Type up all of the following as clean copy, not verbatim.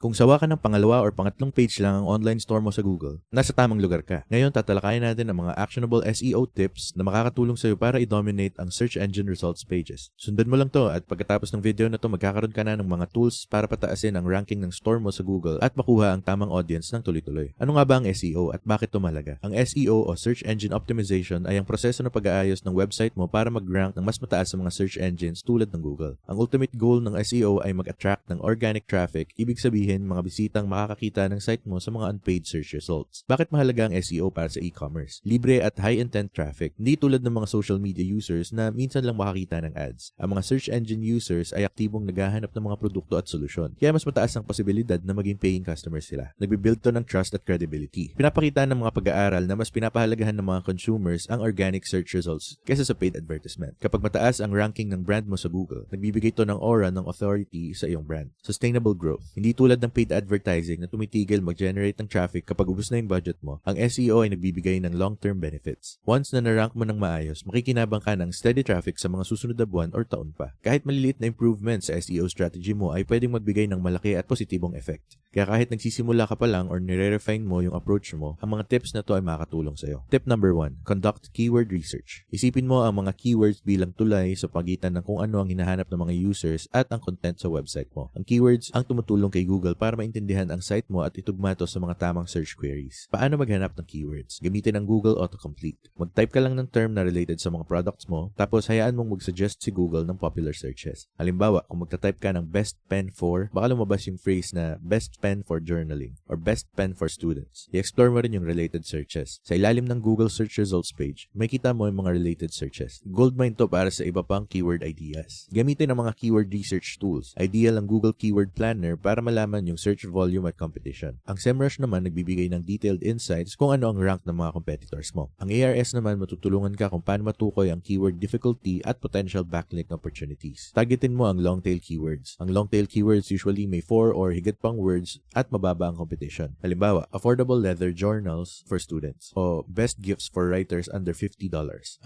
Kung sawa ka ng pangalawa or pangatlong page lang ang online store mo sa Google, nasa tamang lugar ka. Ngayon, tatalakayin natin ang mga actionable SEO tips na makakatulong sa iyo para i-dominate ang search engine results pages. Sundan mo lang to at pagkatapos ng video na to, magkakaroon ka na ng mga tools para pataasin ang ranking ng store mo sa Google at makuha ang tamang audience ng tuloy-tuloy. Ano nga ba ang SEO at bakit ito mahalaga? Ang SEO o Search Engine Optimization ay ang proseso ng pag-aayos ng website mo para mag-rank ng mas mataas sa mga search engines tulad ng Google. Ang ultimate goal ng SEO ay mag-attract ng organic traffic, ibig sabihin mga bisitang makakakita ng site mo sa mga unpaid search results. Bakit mahalaga ang SEO para sa e-commerce? Libre at high-intent traffic, hindi tulad ng mga social media users na minsan lang makakita ng ads. Ang mga search engine users ay aktibong naghahanap ng mga produkto at solusyon, kaya mas mataas ang posibilidad na maging paying customers sila. Nagbibuild to ng trust at credibility. Pinapakita ng mga pag-aaral na mas pinapahalagahan ng mga consumers ang organic search results kaysa sa paid advertisement. Kapag mataas ang ranking ng brand mo sa Google, nagbibigay to ng aura ng authority sa iyong brand. Sustainable growth. Hindi tulad ng paid advertising na tumitigil mag-generate ng traffic kapag ubos na yung budget mo, ang SEO ay nagbibigay ng long-term benefits. Once na narank mo ng maayos, makikinabang ka ng steady traffic sa mga susunod na buwan or taon pa. Kahit maliliit na improvements sa SEO strategy mo ay pwedeng magbigay ng malaki at positibong effect. Kaya kahit nagsisimula ka pa lang or nire-refine mo yung approach mo, ang mga tips na to ay makakatulong sa'yo. Tip number 1, conduct keyword research. Isipin mo ang mga keywords bilang tulay sa pagitan ng kung ano ang hinahanap ng mga users at ang content sa website mo. Ang keywords ang tumutulong kay Google para maintindihan ang site mo at itugma ito sa mga tamang search queries. Paano maghanap ng keywords? Gamitin ang Google Autocomplete. Mag-type ka lang ng term na related sa mga products mo, tapos hayaan mong mag-suggest si Google ng popular searches. Halimbawa, kung magta-type ka ng best pen for, baka lumabas yung phrase na best pen for journaling or best pen for students. I-explore mo rin yung related searches. Sa ilalim ng Google Search Results page, may kita mo yung mga related searches. Goldmine to para sa iba pang keyword ideas. Gamitin ang mga keyword research tools. Ideal ang Google Keyword Planner para malaman yung search volume at competition. Ang SEMrush naman nagbibigay ng detailed insights kung ano ang rank ng mga competitors mo. Ang ARS naman matutulungan ka kung paano matukoy ang keyword difficulty at potential backlink opportunities. Targetin mo ang long-tail keywords. Ang long-tail keywords usually may 4 or higit pang words at mababa ang competition. Halimbawa, affordable leather journals for students o best gifts for writers under $50.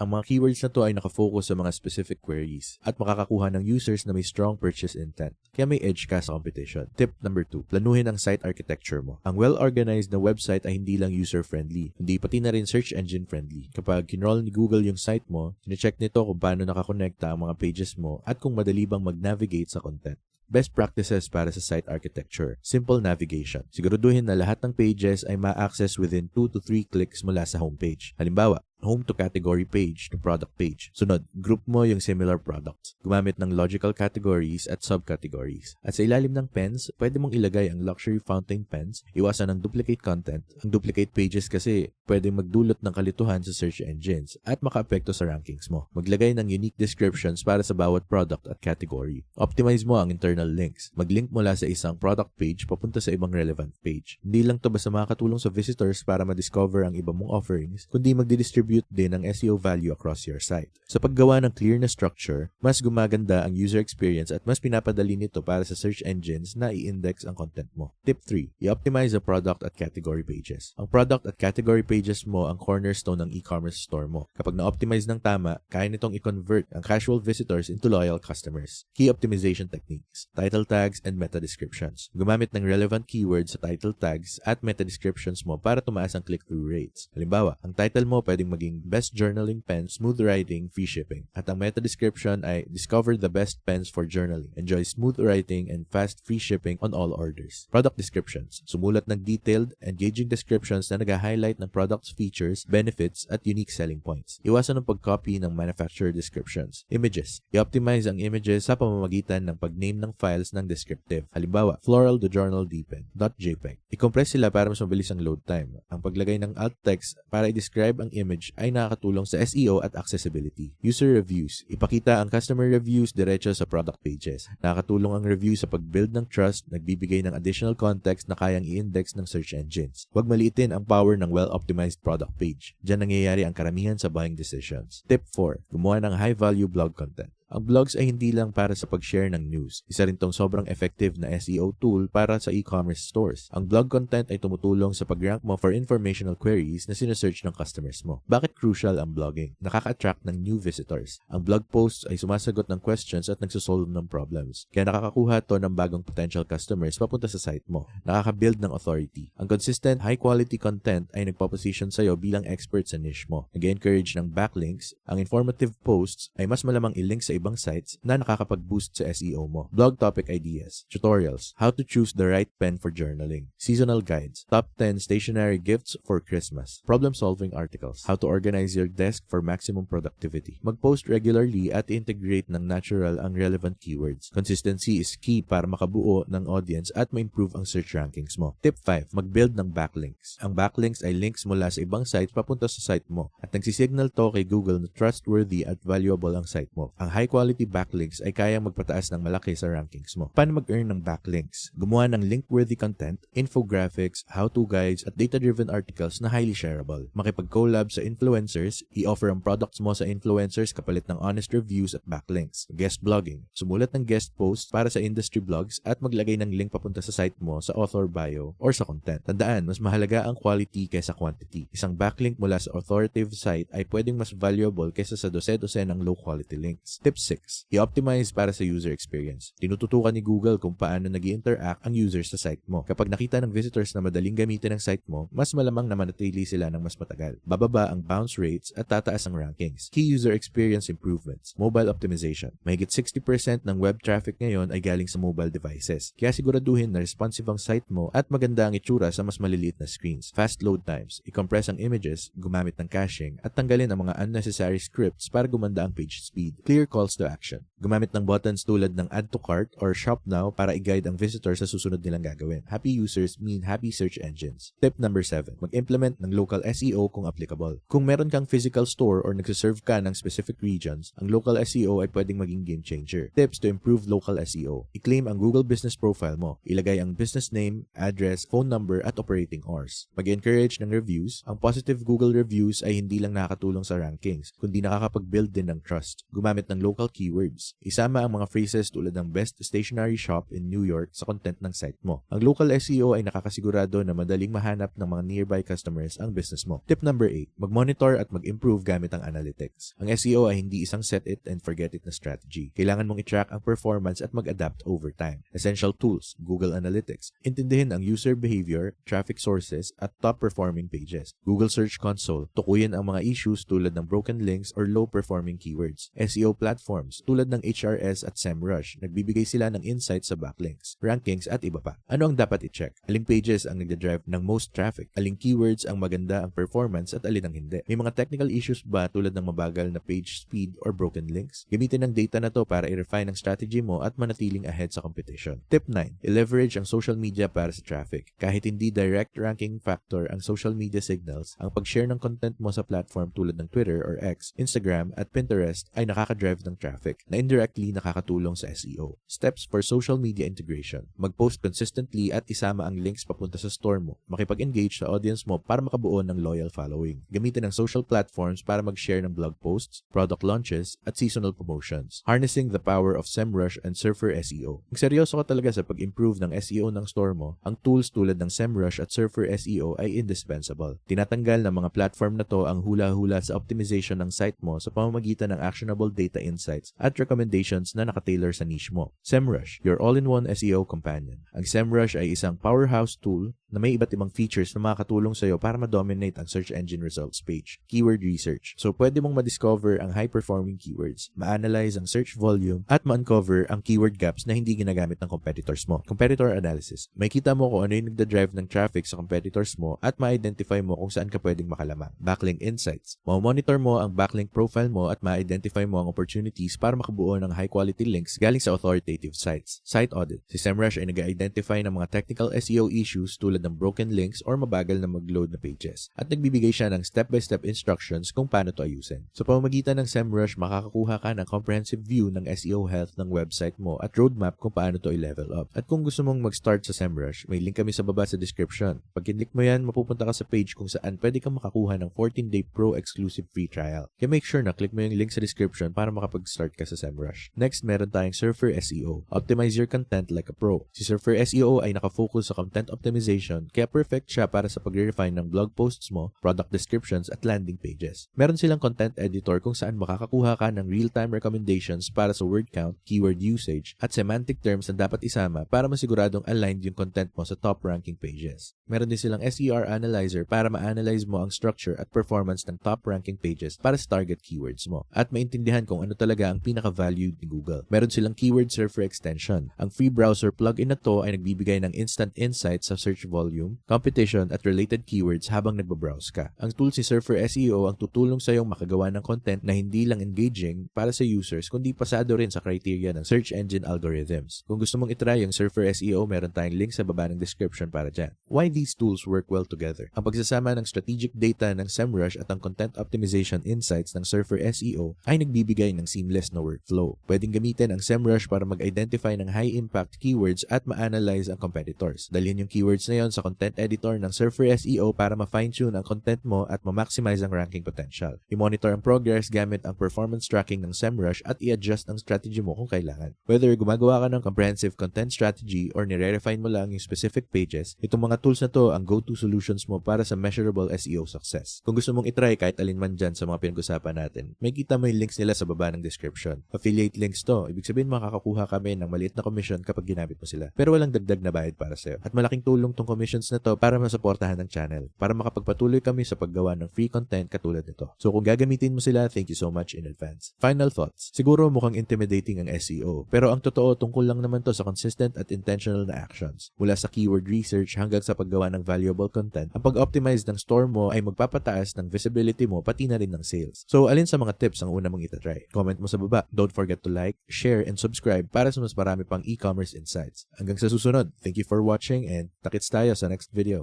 Ang mga keywords na to ay nakafocus sa mga specific queries at makakakuha ng users na may strong purchase intent. Kaya may edge ka sa competition. Tip number 2, planuhin ang site architecture mo. Ang well-organized na website ay hindi lang user-friendly, hindi pati na rin search engine-friendly. Kapag kinroll ni Google yung site mo, sinecheck nito kung paano nakakonekta ang mga pages mo at kung madali bang mag-navigate sa content. Best practices para sa site architecture. Simple navigation. Siguraduhin na lahat ng pages ay ma-access within 2 to 3 clicks mula sa homepage. Halimbawa, home to category page to product page. Sunod, group mo yung similar products. Gumamit ng logical categories at subcategories. At sa ilalim ng pens, pwede mong ilagay ang luxury fountain pens, iwasan ang duplicate content. Ang duplicate pages kasi pwede magdulot ng kalituhan sa search engines at makaapekto sa rankings mo. Maglagay ng unique descriptions para sa bawat product at category. Optimize mo ang internal links. Maglink mula sa isang product page papunta sa ibang relevant page. Hindi lang to basta makakatulong sa visitors para ma-discover ang iba mong offerings, kundi magdi-distribute din ang SEO value across your site. Sa paggawa ng clear na structure, mas gumaganda ang user experience at mas pinapadali nito para sa search engines na i-index ang content mo. Tip 3, i-optimize ang product at category pages. Ang product at category pages mo ang cornerstone ng e-commerce store mo. Kapag na-optimize ng tama, kaya nitong i-convert ang casual visitors into loyal customers. Key optimization techniques, title tags and meta descriptions. Gumamit ng relevant keywords sa title tags at meta descriptions mo para tumaas ang click-through rates. Halimbawa, ang title mo pwedeng maging best journaling pen, smooth writing, free shipping. At ang meta description ay discover the best pens for journaling. Enjoy smooth writing and fast free shipping on all orders. Product descriptions. Sumulat ng detailed, engaging descriptions na nag-highlight ng product's features, benefits, at unique selling points. Iwasan ang pag-copy ng manufacturer descriptions. Images. I-optimize ang images sa pamamagitan ng pag-name ng files ng descriptive. Halimbawa, floral to journal dpen.jpg. I-compress sila para mas mabilis ang load time. Ang paglagay ng alt text para i-describe ang image ay nakakatulong sa SEO at accessibility. User reviews. Ipakita ang customer reviews diretso sa product pages. Nakakatulong ang review sa pag-build ng trust, nagbibigay ng additional context na kayang i-index ng search engines. Huwag maliitin ang power ng well-optimized product page. Diyan nangyayari ang karamihan sa buying decisions. Tip 4. Gumawa ng high-value blog content. Ang blogs ay hindi lang para sa pag-share ng news. Isa rin tong sobrang effective na SEO tool para sa e-commerce stores. Ang blog content ay tumutulong sa pag-rank mo for informational queries na sinesearch ng customers mo. Bakit crucial ang blogging? Nakaka-attract ng new visitors. Ang blog posts ay sumasagot ng questions at nagsosolve ng problems. Kaya nakakakuha to ng bagong potential customers papunta sa site mo. Nakaka-build ng authority. Ang consistent, high-quality content ay nagpo-position sa'yo bilang expert sa niche mo. Nag-encourage ng backlinks. Ang informative posts ay mas malamang i-link sa ibang sites na nakakapag-boost sa SEO mo. Blog topic ideas, tutorials, how to choose the right pen for journaling, seasonal guides, top 10 stationery gifts for Christmas, problem-solving articles, how to organize your desk for maximum productivity. Mag-post regularly at integrate ng natural ang relevant keywords. Consistency is key para makabuo ng audience at ma-improve ang search rankings mo. Tip 5. Mag-build ng backlinks. Ang backlinks ay links mula sa ibang sites papunta sa site mo at nagsisignal to kay Google na trustworthy at valuable ang site mo. Ang high-quality backlinks ay kayang magpataas ng malaki sa rankings mo. Paano mag-earn ng backlinks? Gumawa ng link-worthy content, infographics, how-to guides, at data-driven articles na highly shareable. Makipag-collab sa influencers, i-offer ang products mo sa influencers kapalit ng honest reviews at backlinks. Guest blogging. Sumulat ng guest posts para sa industry blogs at maglagay ng link papunta sa site mo sa author bio or sa content. Tandaan, mas mahalaga ang quality kaysa quantity. Isang backlink mula sa authoritative site ay pwedeng mas valuable kaysa sa dose-dose ng low-quality links. Tip 6. I-optimize para sa user experience. Tinututukan ni Google kung paano nag-i-interact ang users sa site mo. Kapag nakita ng visitors na madaling gamitin ang site mo, mas malamang na manatili sila ng mas matagal. Bababa ang bounce rates at tataas ang rankings. Key user experience improvements. Mobile optimization. Mahigit 60% ng web traffic ngayon ay galing sa mobile devices. Kaya siguraduhin na responsive ang site mo at maganda ang itsura sa mas maliliit na screens. Fast load times. I-compress ang images, gumamit ng caching, at tanggalin ang mga unnecessary scripts para gumanda ang page speed. Clear calls to action. Gumamit ng buttons tulad ng add to cart or shop now para i-guide ang visitor sa susunod nilang gagawin. Happy users mean happy search engines. Tip number 7. Mag-implement ng local SEO kung applicable. Kung meron kang physical store or nagsiserve ka ng specific regions, ang local SEO ay pwedeng maging game changer. Tips to improve local SEO. I-claim ang Google Business Profile mo. Ilagay ang business name, address, phone number, at operating hours. Mag-encourage ng reviews. Ang positive Google reviews ay hindi lang nakakatulong sa rankings, kundi nakakapag-build din ng trust. Gumamit ng local keywords. Isama ang mga phrases tulad ng best stationery shop in New York sa content ng site mo. Ang local SEO ay nakakasigurado na madaling mahanap ng mga nearby customers ang business mo. Tip number 8. Mag-monitor at mag-improve gamit ang analytics. Ang SEO ay hindi isang set it and forget it na strategy. Kailangan mong i-track ang performance at mag-adapt over time. Essential tools, Google Analytics. Intindihin ang user behavior, traffic sources, at top-performing pages. Google Search Console. Tukuyin ang mga issues tulad ng broken links or low-performing keywords. SEO platforms tulad ng HRS at SEMrush. Nagbibigay sila ng insights sa backlinks, rankings, at iba pa. Ano ang dapat i-check? Aling pages ang nagdadrive ng most traffic? Aling keywords ang maganda ang performance at alin ang hindi? May mga technical issues ba tulad ng mabagal na page speed or broken links? Gamitin ang data na to para i-refine ang strategy mo at manatiling ahead sa competition. Tip 9. I-leverage ang social media para sa traffic. Kahit hindi direct ranking factor ang social media signals, ang pag-share ng content mo sa platform tulad ng Twitter or X, Instagram, at Pinterest ay nakaka-drive ng traffic na indirectly nakakatulong sa SEO. Steps for social media integration. Mag-post consistently at isama ang links papunta sa store mo. Makipag-engage sa audience mo para makabuo ng loyal following. Gamitin ang social platforms para mag-share ng blog posts, product launches, at seasonal promotions. Harnessing the power of SEMrush and Surfer SEO. Kung seryoso ka talaga sa pag-improve ng SEO ng store mo, ang tools tulad ng SEMrush at Surfer SEO ay indispensable. Tinatanggal ng mga platform na to ang hula-hula sa optimization ng site mo sa pamamagitan ng actionable data insights at recommendations na nakatailor sa niche mo. SEMrush, your all-in-one SEO companion. Ang SEMrush ay isang powerhouse tool na may iba't ibang features na makakatulong sa iyo para ma-dominate ang search engine results page. Keyword research. So, pwede mong ma-discover ang high-performing keywords, ma-analyze ang search volume, at ma-uncover ang keyword gaps na hindi ginagamit ng competitors mo. Competitor analysis. May kita mo kung ano yung nagda-drive ng traffic sa competitors mo at ma-identify mo kung saan ka pwedeng makalamang. Backlink insights. Ma-monitor mo ang backlink profile mo at ma-identify mo ang opportunities para makabuo ng high-quality links galing sa authoritative sites. Site audit. Si SEMrush ay nag-identify ng mga technical SEO issues tulad ng broken links or mabagal na mag-load na pages. At nagbibigay siya ng step-by-step instructions kung paano to ayusin. Sa pamamagitan ng SEMrush, makakakuha ka ng comprehensive view ng SEO health ng website mo at roadmap kung paano to i-level up. At kung gusto mong mag-start sa SEMrush, may link kami sa baba sa description. Pag kinlik mo yan, mapupunta ka sa page kung saan pwede kang makakuha ng 14-day pro exclusive free trial. Kaya make sure na click mo yung link sa description para makapag-start ka sa SEMrush. Next, meron tayong Surfer SEO. Optimize your content like a pro. Si Surfer SEO ay nakafocus sa content optimization kaya perfect siya para sa pag-refine ng blog posts mo, product descriptions at landing pages. Meron silang content editor kung saan makakakuha ka ng real-time recommendations para sa word count, keyword usage at semantic terms na dapat isama para masiguradong aligned yung content mo sa top ranking pages. Meron din silang SER Analyzer para ma-analyze mo ang structure at performance ng top ranking pages para sa target keywords mo at maintindihan kung ano talaga ang pinaka-valued ni Google. Meron silang Keyword Surfer Extension. Ang free browser plugin na to ay nagbibigay ng instant insights sa search volume, competition at related keywords habang nagbabrowse ka. Ang tool si Surfer SEO ang tutulong sa iyong makagawa ng content na hindi lang engaging para sa users kundi pasado rin sa criteria ng search engine algorithms. Kung gusto mong itry yung Surfer SEO, meron tayong link sa baba ng description para dyan. Why these tools work well together? Ang pagsasama ng strategic data ng SEMrush at ang content optimization insights ng Surfer SEO ay nagbibigay ng seamless na workflow. Pwedeng gamitin ang SEMrush para mag-identify ng high-impact keywords at ma-analyze ang competitors. Dalhin yung keywords na yon sa content editor ng Surfer SEO para ma-fine-tune ang content mo at ma-maximize ang ranking potential. I-monitor ang progress gamit ang performance tracking ng SEMrush at i-adjust ang strategy mo kung kailangan. Whether gumagawa ka ng comprehensive content strategy or nire-refine mo lang yung specific pages, itong mga tools na to ang go-to solutions mo para sa measurable SEO success. Kung gusto mong itry kahit alin man dyan sa mga pinag-usapan natin, may kita mo yung links nila sa baba ng description. Affiliate links to, ibig sabihin makakakuha kami ng maliit na commission kapag ginamit mo sila. Pero walang dagdag na bayad para sa'yo. At malaking tulong tong commissions na to para masuportahan ng channel, para makapagpatuloy kami sa paggawa ng free content katulad nito. So kung gagamitin mo sila, thank you so much in advance. Final thoughts. Siguro mukhang intimidating ang SEO, pero ang totoo tungkol lang naman to sa consistent at intentional na actions. Mula sa keyword research hanggang sa paggawa ng valuable content, ang pag-optimize ng store mo ay magpapataas ng visibility mo pati na rin ng sales. So alin sa mga tips ang una mong itatry? Comment mo sa baba. Don't forget to like, share, and subscribe para sa mas marami pang e-commerce insights. Hanggang sa susunod, thank you for watching and takits tayo sa next video.